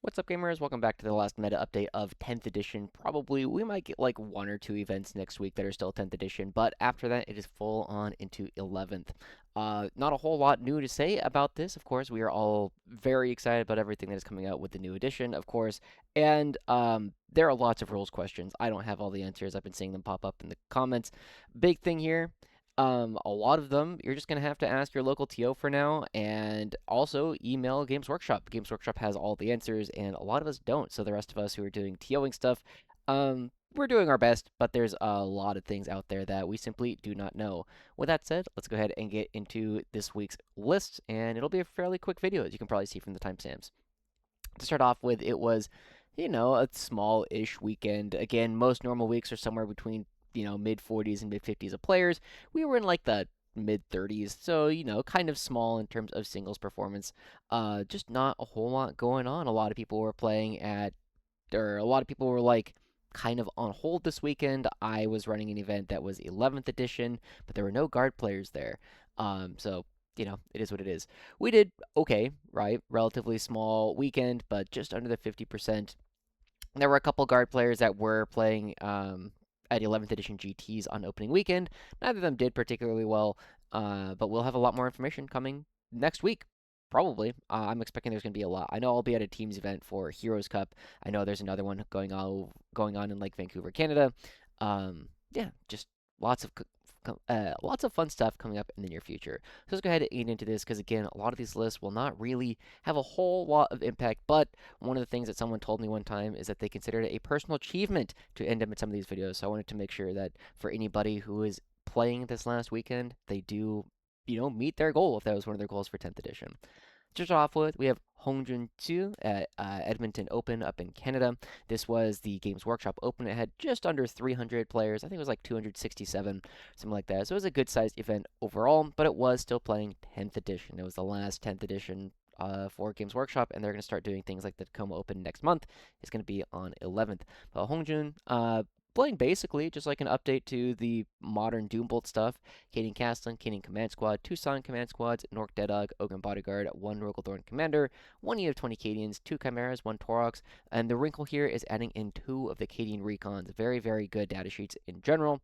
What's up, gamers? Welcome back to the last meta update of 10th edition. Probably we might get like one or two events next week that are still 10th edition, but after that, it is full on into 11th. Not a whole lot new to say about this. Of course, we are all very excited about everything that is coming out with the new edition, of course, and there are lots of rules questions. I don't have all the answers. I've been seeing them pop up in the comments. Big thing here, a lot of them you're just gonna have to ask your local TO for now, and also email Games Workshop. Games Workshop has all the answers, and a lot of us don't. So the rest of us who are doing TOing stuff, we're doing our best, but there's a lot of things out there that we simply do not know. With that said, let's go ahead and get into this week's list, and it'll be a fairly quick video, as you can probably see from the timestamps. To start off with, it was, a small-ish weekend. Again, most normal weeks are somewhere between, mid 40s and mid 50s of players. We were in like the mid 30s, so, kind of small in terms of singles performance. Just not a whole lot going on. A lot of people were playing at, or a lot of people were like, kind of on hold this weekend. I was running an event that was 11th edition, but there were no guard players there. So it is what it is. We did okay, right? Relatively small weekend, but just under the 50%. There were a couple guard players that were playing at 11th edition GTs on opening weekend. Neither of them did particularly well, but we'll have a lot more information coming next week. Probably. I'm expecting there's going to be a lot. I know I'll be at a teams event for Heroes Cup. I know there's another one going on in like Vancouver, Canada. Yeah, just lots of lots of fun stuff coming up in the near future. So let's go ahead and eat into this because again, a lot of these lists will not really have a whole lot of impact. But one of the things that someone told me one time is that they considered it a personal achievement to end up in some of these videos. So I wanted to make sure that for anybody who is playing this last weekend, they do meet their goal if that was one of their goals for 10th edition. To start off with, we have Hongjun 2 at Edmonton Open up in Canada. This was the Games Workshop Open. It had just under 300 players. I think it was like 267, something like that. So it was a good sized event overall, but it was still playing 10th edition. It was the last 10th edition for Games Workshop, and they're going to start doing things like the Tacoma Open next month. It's going to be on 11th. But Hongjun, playing basically just like an update to the modern Doombolt stuff. Canadian Castling, Canadian Command Squad, two Sun Command Squads, Nork Deadog, Ogun Bodyguard, one Rogaldorn Commander, one unit of 20 Cadians, two Chimeras, one Torox, and the wrinkle here is adding in two of the Cadian Recons. Very, very good data sheets in general.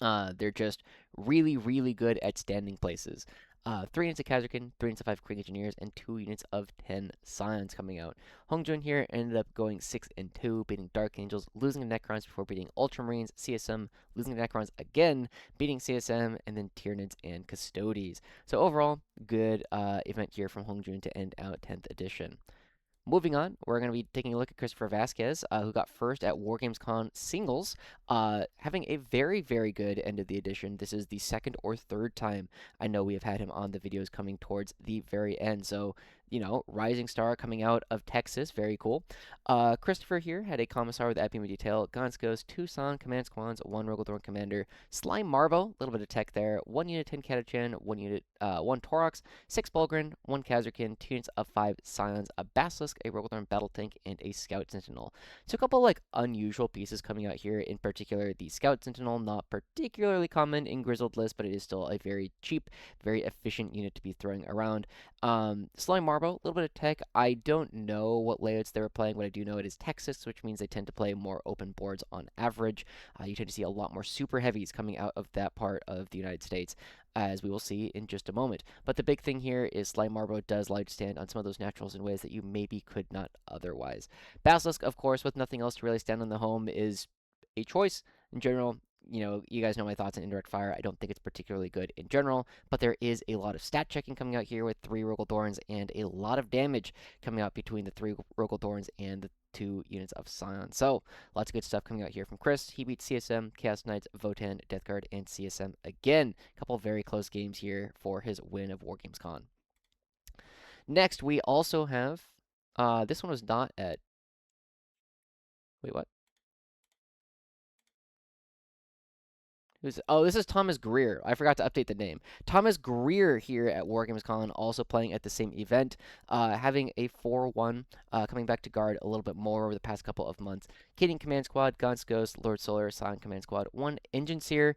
They're just really, really good at standing places. 3 units of Kazarkin, 3 units of 5 Kree Engineers, and 2 units of 10 Scions coming out. Hongjun here ended up going 6-2, beating Dark Angels, losing the Necrons before beating Ultramarines, CSM, losing the Necrons again, beating CSM, and then Tyranids and Custodes. So overall, good event here from Hongjun to end out 10th edition. Moving on, we're going to be taking a look at Christopher Vasquez, who got first at WarGamesCon singles, having a very, very good end of the edition. This is the second or third time I know we have had him on the videos coming towards the very end. So, rising star coming out of Texas, very cool. Christopher here had a Commissar with Epium Detail, Gonskos, Tucson Command Squads, one Rogaldorn Commander, Slime Marvo, a little bit of tech there, 1 unit 10 Catachan, 1 unit, 1 Torox, 6 Bulgrin, 1 Kazarkin, 2 units of 5 Scions, a Basilisk, a Rogaldorn Battle Tank, and a Scout Sentinel. So a couple like unusual pieces coming out here. In particular, the Scout Sentinel, not particularly common in Grizzled lists, but it is still a very cheap, very efficient unit to be throwing around. Slime Marble, a little bit of tech. I don't know what layouts they were playing, but I do know it is Texas, which means they tend to play more open boards on average. You tend to see a lot more super heavies coming out of that part of the United States, as we will see in just a moment. But the big thing here is Slime Marbo does like to stand on some of those naturals in ways that you maybe could not otherwise. Basilisk, of course, with nothing else to really stand on the home, is a choice. In general, you guys know my thoughts on indirect fire. I don't think it's particularly good in general, but there is a lot of stat checking coming out here with 3 Rogaldorns and a lot of damage coming out between the 3 Rogaldorns and the 2 units of Scion. So, lots of good stuff coming out here from Chris. He beat CSM, Chaos Knights, Votan, Death Guard, and CSM again. A couple very close games here for his win of WarGamesCon. Next, we also have, this one was not at, wait, what? Oh, this is Thomas Greer. I forgot to update the name. Thomas Greer here at WarGamesCon, also playing at the same event, having a 4-1, coming back to guard a little bit more over the past couple of months. Canadian Command Squad, Guns Ghost, Lord Solar, Silent Command Squad, 1 Engine Seer,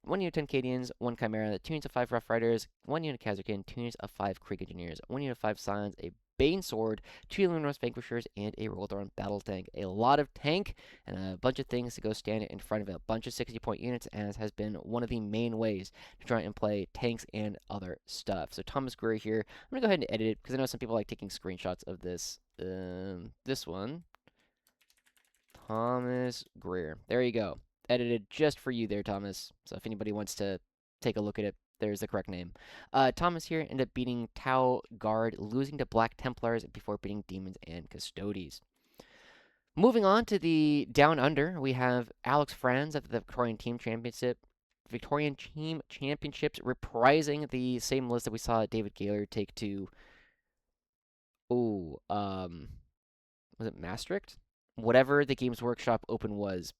1 unit of 10 Cadians, 1 Chimera, 2 units of 5 Rough Riders, 1 unit of Kazarkin, 2 units of 5 Krieg Engineers, 1 unit of 5 Scions, a Bane Sword, 2 Luminous Vanquishers, and a Roldorn Battle Tank. A lot of tank and a bunch of things to go stand in front of a bunch of 60-point units, as has been one of the main ways to try and play tanks and other stuff. So Thomas Greer here. I'm going to go ahead and edit it because I know some people like taking screenshots of this. This one. Thomas Greer. There you go. Edited just for you there, Thomas. So if anybody wants to take a look at it, there's the correct name. Thomas here ended up beating Tau Guard, losing to Black Templars before beating Demons and Custodes. Moving on to the Down Under, we have Alex Franz at the Victorian Team Championship. Victorian Team Championships reprising the same list that we saw David Gaylor take to. Oh, was it Maastricht? Whatever the Games Workshop Open was.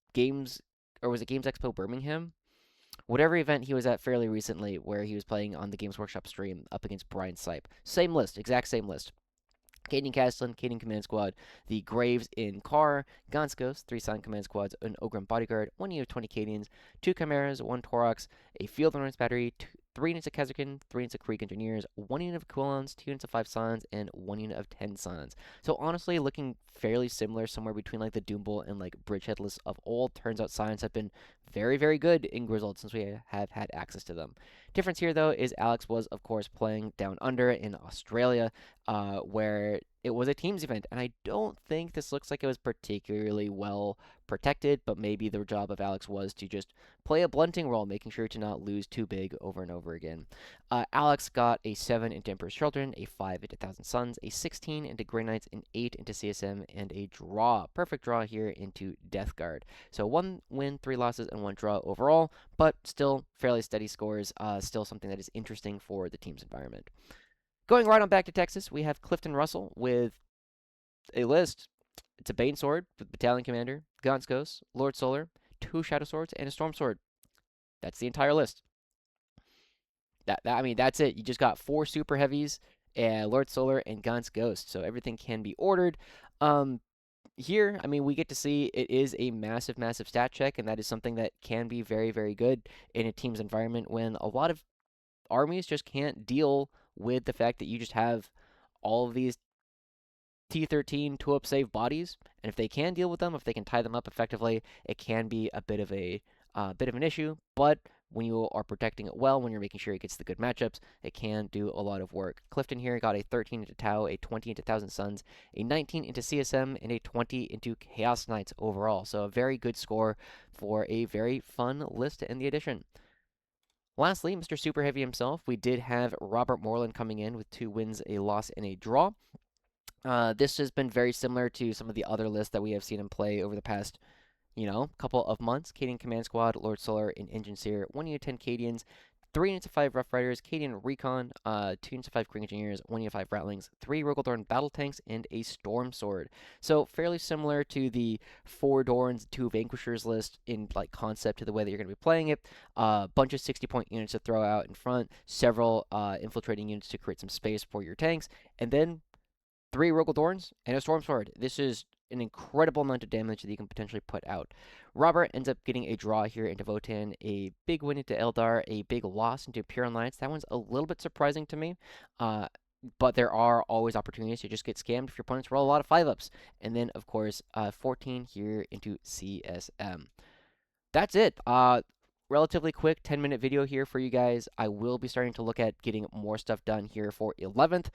Or was it Games Expo Birmingham? Whatever event he was at fairly recently where he was playing on the Games Workshop stream up against Brian Sipe. Same list, exact same list. Caden Castlin, Caden Command Squad, the Graves in Car, Gonskos, 3 Sign Command Squads, an Ogren Bodyguard, 1 unit of 20 Cadians, 2 Chimeras, 1 Torox, a Field Endurance Battery, 3 units of Kazarkin, 3 units of Krieg Engineers, 1 unit of Quillons, 2 units of 5 Scions, and 1 unit of 10 Scions. So honestly, looking fairly similar, somewhere between like the Doombull and like Bridgehead lists of old. Turns out Scions have been very, very good in Grizzled since we have had access to them. Difference here, though, is Alex was, of course, playing Down Under in Australia, where it was a teams event, and I don't think this looks like it was particularly well protected, but maybe the job of Alex was to just play a blunting role, making sure to not lose too big over and over again. Alex got a 7 into Emperor's Children, a 5 into Thousand Suns, a 16 into Grey Knights, an 8 into CSM, and a draw. Perfect draw here into Death Guard. So 1 win, 3 losses, and 1 draw overall, but still fairly steady scores. Still something that is interesting for the team's environment. Going right on back to Texas, we have Clifton Russell with a list. It's a Bane Sword with Battalion Commander, Gonskos, Lord Solar, 2 Shadow Swords, and a Storm Sword. That's the entire list. I mean, that's it. You just got 4 Super Heavies, Lord Solar, and Gaunt's Ghost. So everything can be ordered. Here, I mean, we get to see it is a massive, massive stat check, and that is something that can be very, very good in a team's environment when a lot of armies just can't deal with the fact that you just have all of these T13 2-up save bodies, and if they can deal with them, if they can tie them up effectively, it can be a bit of an issue. But when you are protecting it well, when you're making sure it gets the good matchups, it can do a lot of work. Clifton here got a 13 into Tau, a 20 into Thousand Suns, a 19 into CSM, and a 20 into Chaos Knights overall. So a very good score for a very fun list to end the edition. Lastly, Mr. Super Heavy himself, we did have Robert Moreland coming in with 2 wins, a loss, and a draw. This has been very similar to some of the other lists that we have seen him play over the past, couple of months. Cadian Command Squad, Lord Solar, and Engine Seer, 1 unit 10 Cadians, 3 units of 5 Rough Riders, Cadian Recon, 2 units of 5 Krieg Engineers, 1 unit of 5 Ratlings, 3 Rogaldorn Battle Tanks, and a Storm Sword. So fairly similar to the 4 Dorns, 2 Vanquishers list in like concept to the way that you're going to be playing it. Bunch of 60-point units to throw out in front, several infiltrating units to create some space for your tanks, and then 3 Rogaldorns and a Storm Sword. This is an incredible amount of damage that you can potentially put out. Robert ends up getting a draw here into Votan, a big win into Eldar, a big loss into Pure Alliance. That one's a little bit surprising to me, but there are always opportunities to just get scammed if your opponents roll a lot of 5-ups. And then, of course, 14 here into CSM. That's it. Relatively quick 10-minute video here for you guys. I will be starting to look at getting more stuff done here for 11th.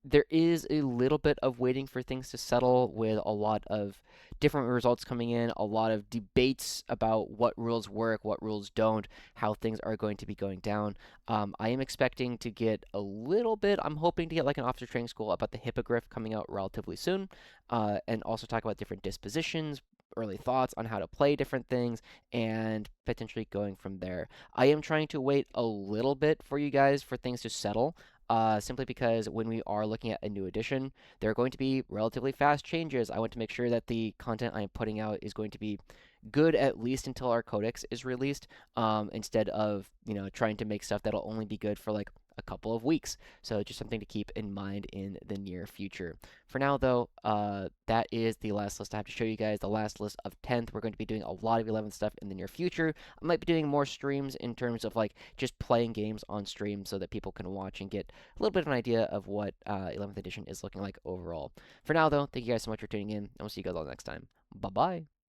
There is a little bit of waiting for things to settle with a lot of different results coming in, a lot of debates about what rules work, what rules don't, how things are going to be going down. I am expecting to get a little bit, I'm hoping to get like an officer training school about the Hippogriff coming out relatively soon, and also talk about different dispositions, early thoughts on how to play different things, and potentially going from there. I am trying to wait a little bit for you guys for things to settle. Simply because when we are looking at a new edition, there are going to be relatively fast changes. I want to make sure that the content I am putting out is going to be good at least until our codex is released, instead of, trying to make stuff that'll only be good for like a couple of weeks. So just something to keep in mind in the near future. For now, though, that is the last list I have to show you guys. The last list of 10th. We're going to be doing a lot of 11th stuff in the near future. I might be doing more streams in terms of like just playing games on stream so that people can watch and get a little bit of an idea of what 11th edition is looking like overall. For now, though, thank you guys so much for tuning in, and we'll see you guys all next time. Bye bye.